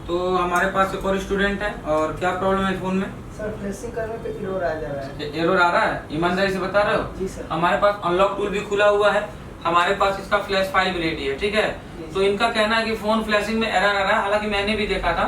तो हमारे पास एक और स्टूडेंट है, और क्या प्रॉब्लम है फ़ोन में? सर फ्लैशिंग करने पे एरर आ जा रहा है। एरर आ रहा है? ईमानदारी से बता रहे हो? जी सर। हमारे पास अनलॉक टूल भी खुला हुआ है, हमारे पास इसका फ्लैश फाइल भी रेडी है, ठीक है। तो इनका कहना है कि फोन फ्लैशिंग में एरर आ रहा है, हालांकि मैंने भी देखा था,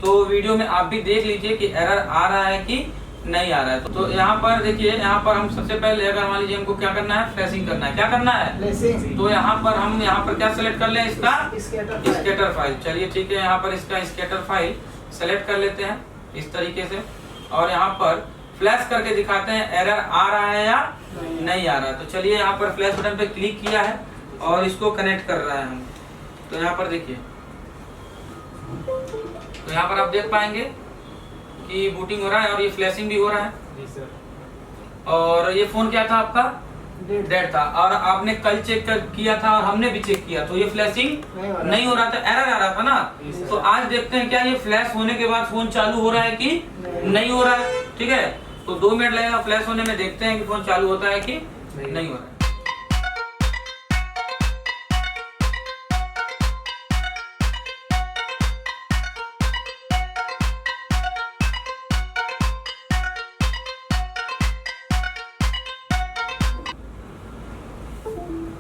तो वीडियो में आप भी देख लीजिए कि एरर आ रहा है कि नहीं आ रहा है। तो यहाँ पर देखिए, यहाँ पर हम सबसे पहले अगर मान लीजिए हमको क्या करना है, फ्लैशिंग करना है। क्या करना है? फ्लैशिंग। तो यहाँ पर हम यहाँ पर क्या सेलेक्ट कर लें? इसका स्कैटर स्कैटर फाइल। चलिए ठीक है, यहाँ पर इसका स्कैटर फाइल सेलेक्ट कर लेते हैं इस तरीके से, और यहाँ पर फ्लैश करके दिखाते हैं एरर आ रहा है या नहीं आ रहा है। तो चलिए यहाँ पर फ्लैश बटन पे क्लिक किया है और इसको कनेक्ट कर रहा है हम। तो यहाँ पर देखिए, तो यहाँ पर आप देख पाएंगे कि बूटिंग हो रहा है और ये फ्लैशिंग भी हो रहा है। जी सर। और ये फोन क्या था आपका? डेड था, और आपने कल चेक किया था और हमने भी चेक किया, तो ये फ्लैशिंग नहीं हो रहा था, एरर आ रहा था ना। तो आज देखते हैं क्या ये फ्लैश होने के बाद फोन चालू हो रहा है कि नहीं हो रहा है, ठीक है। तो 2 मिनट लगेगा फ्लैश होने में, देखते हैं कि फोन चालू होता है कि नहीं हो रहा है।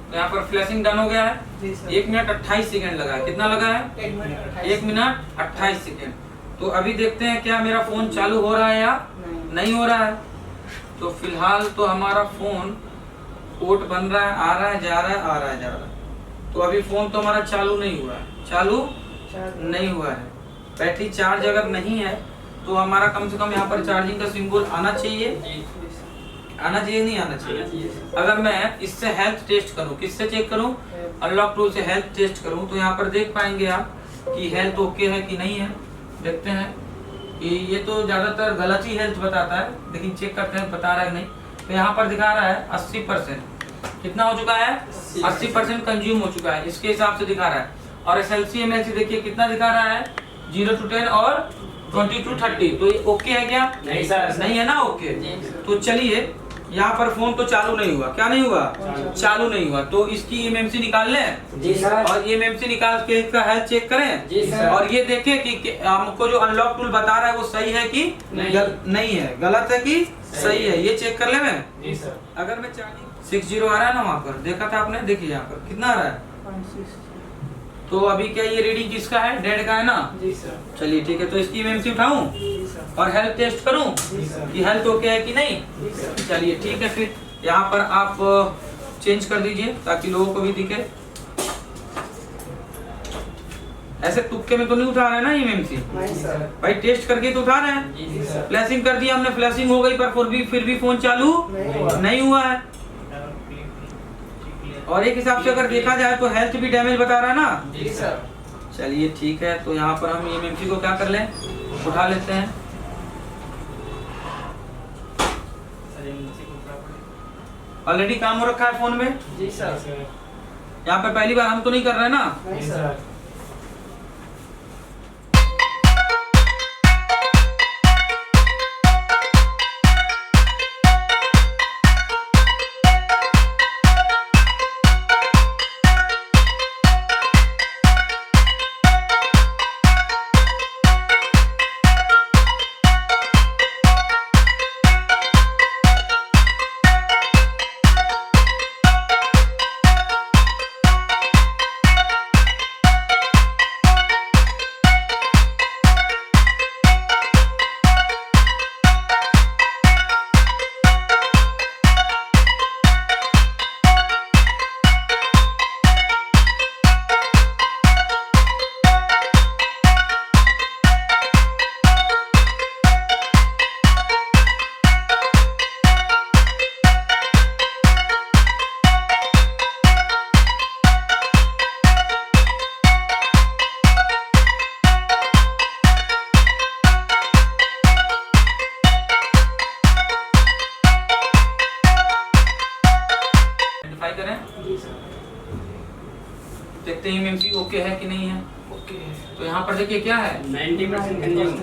तो यहाँ पर फ्लैशिंग डन हो गया है। 1 मिनट 28 सेकंड लगा है। कितना लगा है? 1 मिनट 28 सेकंड। तो अभी देखते हैं क्या मेरा फोन चालू हो रहा है या नहीं हो रहा है। तो फिलहाल तो हमारा फोन पोर्ट बन रहा है, आ रहा है, जा रहा है, आ रहा है, जा रहा है। तो अभी फोन तो हमारा चालू नहीं हुआ है, चालू नहीं हुआ है। बैटरी चार्ज अगर नहीं है तो हमारा कम से कम यहाँ पर चार्जिंग का सिंबल आना चाहिए, आना चाहिए नहीं आना चाहिए। अगर मैं इससे हेल्थ टेस्ट करूं, किससे चेक करूं? अनलॉक टूल से हेल्थ टेस्ट करूं, तो यहाँ पर देख पाएंगे आप कि हेल्थ ओके है कि नहीं है। देखते हैं कि ये तो ज्यादातर गलत ही हेल्थ बताता है, लेकिन चेक करते हैं बता रहा है नहीं। तो यहाँ पर दिखा रहा है 80%। कितना हो चुका है? 80% कंज्यूम हो चुका है, इसके हिसाब से दिखा रहा है। और SLC MLC देखिए कितना दिखा रहा है, 0 to 10 और 20 to 30। तो ये ओके है क्या? नहीं सर, नहीं है ना ओके। तो चलिए, यहाँ पर फोन तो चालू नहीं हुआ। क्या नहीं हुआ? चालू नहीं हुआ। तो इसकी MMC निकाल लें। जी सर। और ये MMC निकाल के इसका हेल्थ चेक करें। जी सर। और ये देखें कि हमको जो अनलॉक टूल बता रहा है वो सही है कि नहीं है, गलत है कि सही है, ये चेक कर ले मैं। जी सर। अगर मैं चार्जिंग 60 आ रहा है ना, वहाँ पर देखा था आपने, देखिए यहाँ पर कितना आ रहा है। तो अभी क्या ये रीडिंग किसका है? डेड का है ना। जी सर। चलिए ठीक है, तो इसकी MMC उठाऊं जी सर। और हेल्थ टेस्ट करूं जी सर। कि हेल्थ ओके है कि नहीं। जी सर। चलिए ठीक है, फिर यहाँ पर आप चेंज कर दीजिए ताकि लोगों को भी दिखे। ऐसे तुक्के में तो नहीं उठा रहे हैं ना MMC? नहीं सर। भाई टेस्ट करके तो उठा रहे हैं। जी सर। फ्लैशिंग कर दिया हमने, फ्लैशिंग हो गई, पर फिर भी फोन चालू नहीं हुआ है। और एक हिसाब से अगर देखा जाए तो हेल्थ भी डैमेज बता रहा है ना। जी सर। चलिए ठीक है, तो यहाँ पर हम MMC को क्या कर लें, उठा लेते हैं। ऑलरेडी काम हो रखा है फोन में। जी सर। यहाँ पर पहली बार हम तो नहीं कर रहे हैं ना। नहीं सर। करें, जी सर। देखते हैं MMC ओके है कि नहीं है। ओके। तो यहाँ पर देखिए क्या है, 90% कंज्यूम।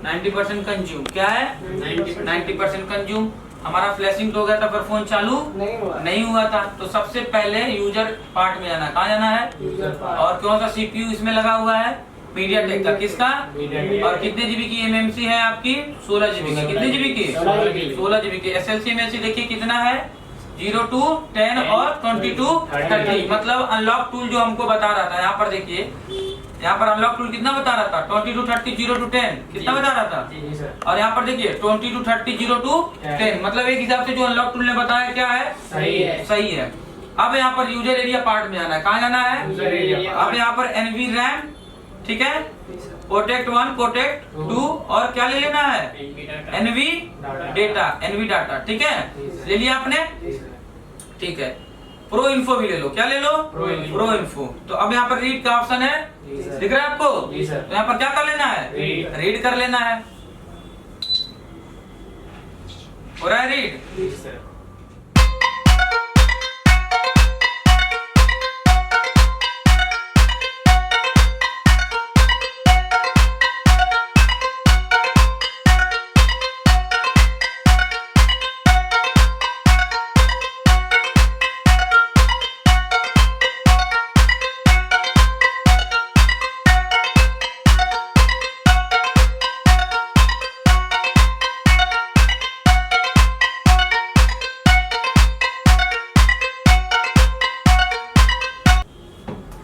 90% कंज्यूम। क्या है? 90%। 90% कंज्यूम। हमारा फ्लैशिंग तो हो गया था पर फोन चालू नहीं हुआ था। तो सबसे पहले यूजर पार्ट में जाना है। कहाँ जाना है? User part. और कौन सा CPU इसमें लगा हुआ है? मीडियाटेक का। किसका? मीडियाटेक। और कितने जीबी की एमएमसी है आपकी? 16 जीबी की। कितने जीबी की? 16 जीबी की। एसएलसी एमएलसी देखिए कितना है? 0 to 10 और 20 to 30। मतलब अनलॉक टूल जो हमको बता रहा था, यहाँ पर देखिए, यहाँ पर अनलॉक टूल कितना बता रहा था? 20 to 30, 0 to 10 कितना बता रहा था? जी सर। और यहाँ पर देखिए 20 to 30, 0 to 10। मतलब एक हिसाब से जो अनलॉक टूल ने बताया क्या है? सही है। सही है। अब यहाँ पर यूजर एरिया पार्ट में आना है। कहाँ जाना है? User area. अब यहाँ पर एनवी रैम, ठीक है, प्रोटेक्ट 1, प्रोटेक्ट 2 और क्या ले लेना है? एनवी डेटा, एनवी डाटा, ठीक है, ले लिया आपने, ठीक है। प्रो इन्फो भी ले लो। क्या ले लो? Pro info. तो अब यहाँ पर रीड का ऑप्शन है, दिख रहा है आपको? जी सर। तो यहाँ पर क्या कर लेना है? रीड कर लेना है। हो रहा है रीड? जी सर।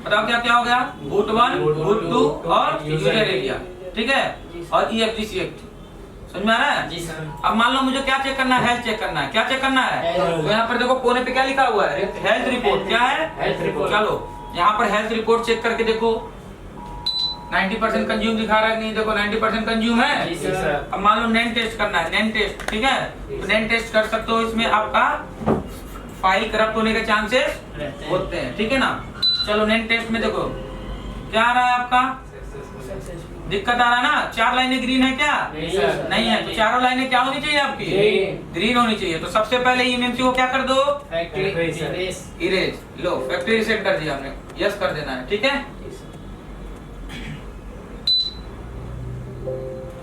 बताओ क्या क्या हो गया? बूट 1, बूट 2 और यूजर एरिया, ठीक है, और EFGCFT। समझ में आ रहा है? जी सर। अब मान लो मुझे क्या चेक करना है? हेल्थ चेक करना है। क्या चेक करना है? तो यहाँ पर देखो कोने पे क्या लिखा हुआ है? Health report. क्या है? Health report. चलो यहाँ पर हेल्थ रिपोर्ट चेक करके देखो 90% कंज्यूम दिखा रहा है कि नहीं? देखो 90% कंज्यूम है। जी सर। अब मान लो नैन टेस्ट करना है, नैन टेस्ट, ठीक है, तो नैन टेस्ट कर सकते हो। इसमें आपका फाइल करप्ट होने के चांसेस होते हैं, ठीक है ना। चलो नैन टेस्ट में देखो क्या आ रहा है आपका? दिक्कत आ रहा है ना? 4 लाइनें ग्रीन है क्या? नहीं सर। नहीं है। तो चारों लाइनें क्या होनी चाहिए आपकी? ग्रीन होनी चाहिए। तो सबसे पहले एमएमसी को क्या कर दो? इरेज। लो फैक्ट्री रीसेट कर दिया हमने, यस कर देना है, ठीक है।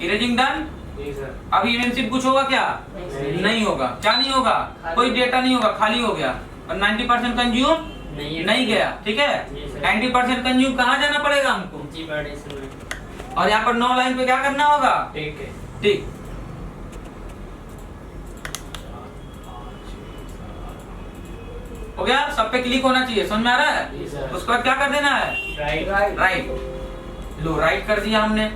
Erasing done. जी सर। अब एमएमसी कुछ होगा क्या? नहीं होगा। क्या नहीं होगा? कोई डेटा नहीं होगा, खाली हो गया। और 90% कंज्यूम नहीं गया, ठीक है। 90% कंज्यूम कहाँ जाना पड़ेगा हमको? और यहाँ पर 9 लाइन पे क्या करना होगा? ठीक है। ठीक। हो गया? सब पे क्लिक होना चाहिए। समझ में आ रहा है? जी सर। उसके बाद क्या कर देना है? राइट। राइट। लो राइट कर दिया हमने।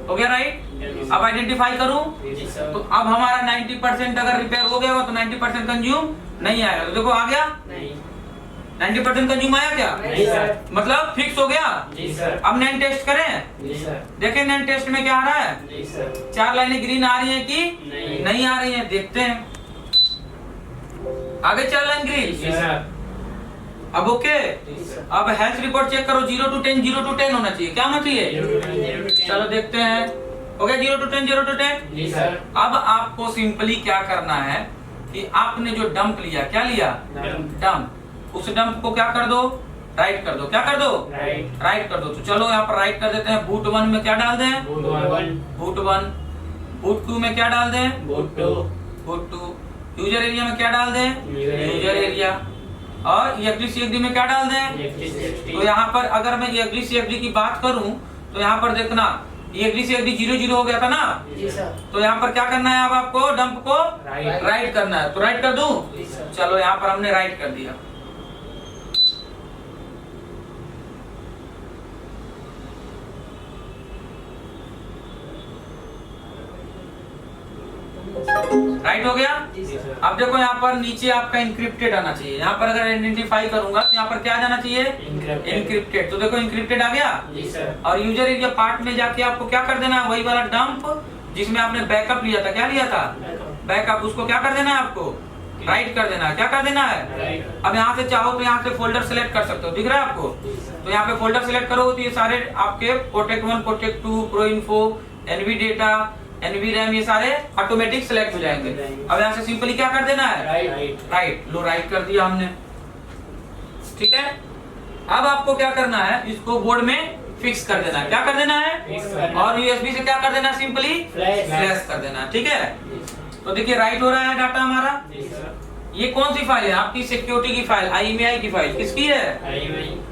हो गया राइट। अब आइडेंटिफाई करूं जी सर। तो अब हमारा 90% अगर रिपेयर हो गया हो तो 90% कंज्यूम नहीं आएगा। तो देखो आ गया, नहीं। 90% कंज्यूम आया क्या? नहीं सर। मतलब फिक्स हो गया। जी सर। अब नैन टेस्ट करें। जी सर। देखें नैन टेस्ट में क्या आ रहा है? जी सर। 4 लाइनें ग्रीन आ रही हैं कि नहीं आ रही हैं? देखते हैं। आगे 4 लाइन ग्रीन। जी सर। अब ओके। जी सर। अब हेल्थ रिपोर्ट चेक करो। 0 to 10, 0 to 10 होना चाहिए। क्या होना चाहिए? चलो देखते हैं। हो गया 0 to 10, 0 to 10। Ji sir. अब आपको सिंपली क्या करना है कि आपने जो डंप लिया, क्या लिया? डंप। उस डंप को क्या कर दो? राइट कर दो। क्या कर दो? राइट कर दो। तो चलो यहाँ पर राइट कर देते हैं। बूट 1 में क्या डाल दें? बूट 1। बूट 1। बूट 2 में क्या डाल दें? बूट 2। बूट 2। यूजर एरिया में क्या डाल दें? User user area. और EFGCFD में क्या डाल दें? तो यहाँ पर अगर मैं EFGCFD की बात करूं तो यहाँ पर देखना EFGCFD 0 हो गया था ना। जी सर। तो यहाँ पर क्या करना है? अब आपको डंप को राइट। राइट करना है। तो राइट कर दूं? जी सर। चलो यहाँ पर हमने राइट कर दिया। राइट हो गया। जी सर। अब देखो यहाँ पर नीचे आपका इंक्रिप्टेड आना चाहिए। यहाँ पर अगर आइडेंटिफाई करूंगा तो यहाँ पर क्या जाना चाहिए? इंक्रिप्टेड। तो देखो इंक्रिप्टेड आ गया। जी सर। और यूजर एरिया पार्ट में जाके आपको क्या कर देना है? वही वाला डंप जिसमें आपने बैकअप लिया था। क्या लिया था? बैकअप। उसको क्या कर देना है? आपको राइट कर देना है। क्या कर देना है? राइट। अब यहाँ से चाहो तो यहाँ से फोल्डर सिलेक्ट कर सकते हो। दिख रहा है आपको? तो यहाँ पे फोल्डर सिलेक्ट करो तो ये सारे आपके protect 1, protect 2, pro info, NV data, NV RAM, ये सारे ऑटोमेटिक सिलेक्ट हो जाएंगे। अब यहाँ से सिंपली क्या कर देना है? राइट। लो राइट कर दिया हमने, ठीक है। अब आपको क्या करना है? इसको बोर्ड में फिक्स कर देना है। क्या कर देना है? और USB से क्या कर देना है? सिंपली फ्लैश कर देना है, ठीक है। तो देखिए राइट हो रहा है डाटा हमारा। ये कौन सी फाइल है? आपकी सिक्योरिटी की फाइल, IMEI की फाइल। किसकी है?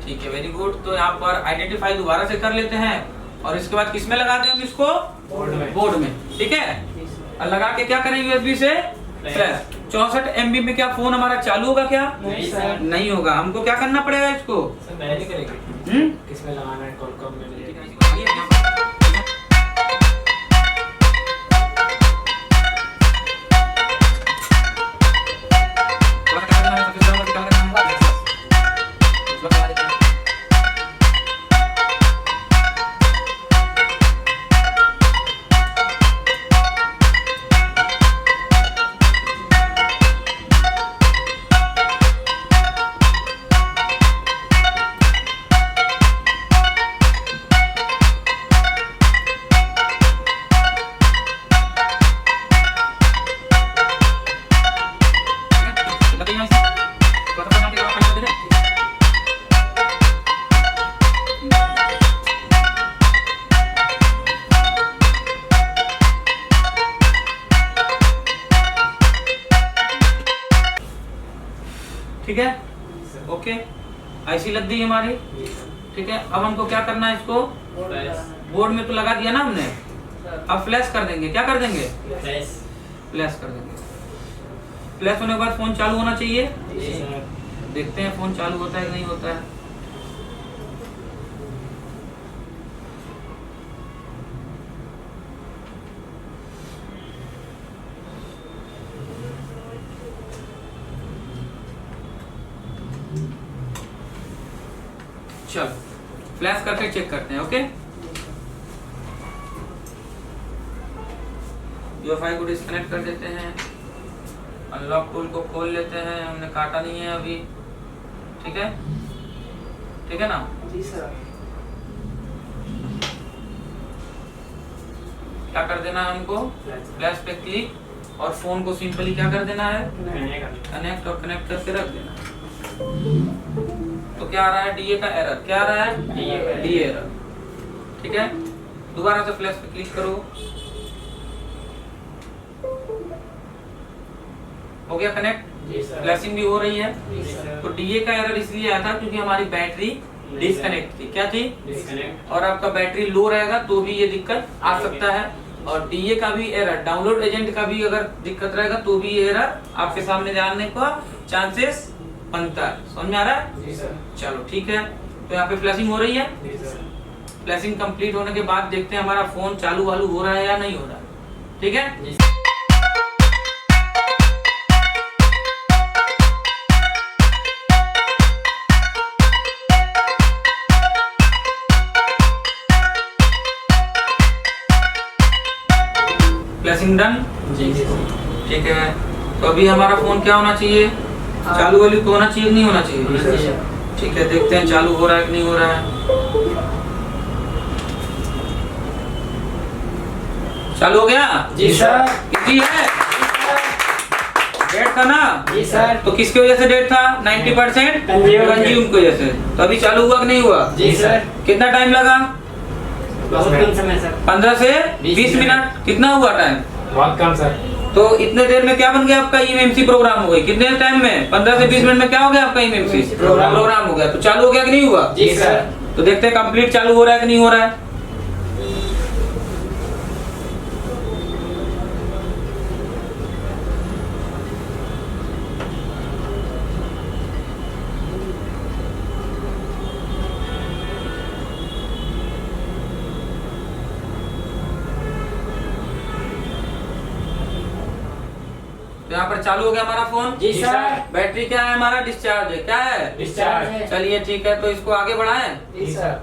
ठीक है, वेरी गुड। तो यहाँ पर आइडेंटिफाई दोबारा से कर लेते हैं और इसके बाद किस में लगाते हैं हम इसको? बोर्ड में। ठीक है, और लगा के क्या करेंगे USB से? फ्लैश। 64 MB में क्या फोन हमारा चालू होगा क्या? नहीं सर। नहीं होगा। हमको क्या करना पड़ेगा इसको? किसमें लगाना है, कॉल में ठीक है, ओके। ऐसी लग गई हमारी। ठीक है, अब हमको क्या करना है? इसको बोर्ड में तो लगा दिया ना हमने, अब फ्लैश कर देंगे। क्या कर देंगे? फ्लैश कर देंगे। फ्लैश होने के बाद फोन चालू होना चाहिए। देखते हैं फोन चालू होता है कि नहीं होता है। चलो फ्लैश करके चेक करते हैं। ओके, UEFI को डिस्कनेक्ट कर देते हैं, अनलॉक टूल को खोल लेते हैं। हमने काटा नहीं है अभी। ठीक है, ठीक है ना? जी सर। क्या कर देना है हमको? फ्लैश पे क्लिक और फोन को सिंपली क्या कर देना है? कनेक्ट, और कनेक्ट करके रख देना है। तो क्या आ रहा है? DA का एरर। क्या आ रहा है? DA error. ठीक है, दोबारा से फ्लैश पे क्लिक करो। हो गया कनेक्ट? फ्लैशिंग भी हो रही है। तो DA का एरर इसलिए आया था क्योंकि हमारी बैटरी डिस्कनेक्ट थी। क्या थी? डिस्कनेक्ट। और आपका बैटरी लो रहेगा तो भी ये दिक्कत आ सकता है। और DA का भी एरर, डाउनलोड एजेंट का भी अगर दिक्कत रहेगा तो भी ये एरर आपके सामने जानने का चांसेस बनता है। समझ में आ रहा है? जी सर। चलो ठीक है, तो यहाँ पे फ्लैशिंग हो रही है। जी सर। फ्लैशिंग कंप्लीट होने के बाद देखते हैं हमारा फोन चालू वालू हो रहा है या नहीं हो रहा है। ठीक है, जी। Flashing done. जी जी। ठीक है, तो अभी हमारा फोन क्या होना चाहिए? चालू वाली तो होना चाहिए कि नहीं होना चाहिए? ठीक है, देखते हैं चालू हो रहा है कि नहीं हो रहा है। चालू हो गया? जी सर। इजी है। डेट था ना? जी सर। तो किसकी वजह से डेट था? 90% कंज्यूम की वजह से। तो अभी चालू हुआ कि नहीं हुआ? जी सर। कितना टाइम लगा? बहुत कम समय सर। 15 से 20 मिनट। कितना हुआ टाइम? बहुत कम सर। तो इतने देर में क्या बन गया आपका? eMMC प्रोग्राम हो गई। कितने टाइम में? 15 से 20 मिनट में क्या हो गया आपका eMMC प्रोग्राम हो गया। तो चालू हो गया कि नहीं हुआ? जी सर। तो देखते हैं कंप्लीट चालू हो रहा है कि नहीं हो रहा है। तो यहाँ पर चालू हो गया हमारा फोन। जी सर। बैटरी क्या है हमारा? डिस्चार्ज है। क्या है? डिस्चार्ज। चलिए ठीक है, तो इसको आगे बढ़ाएं। जी सर।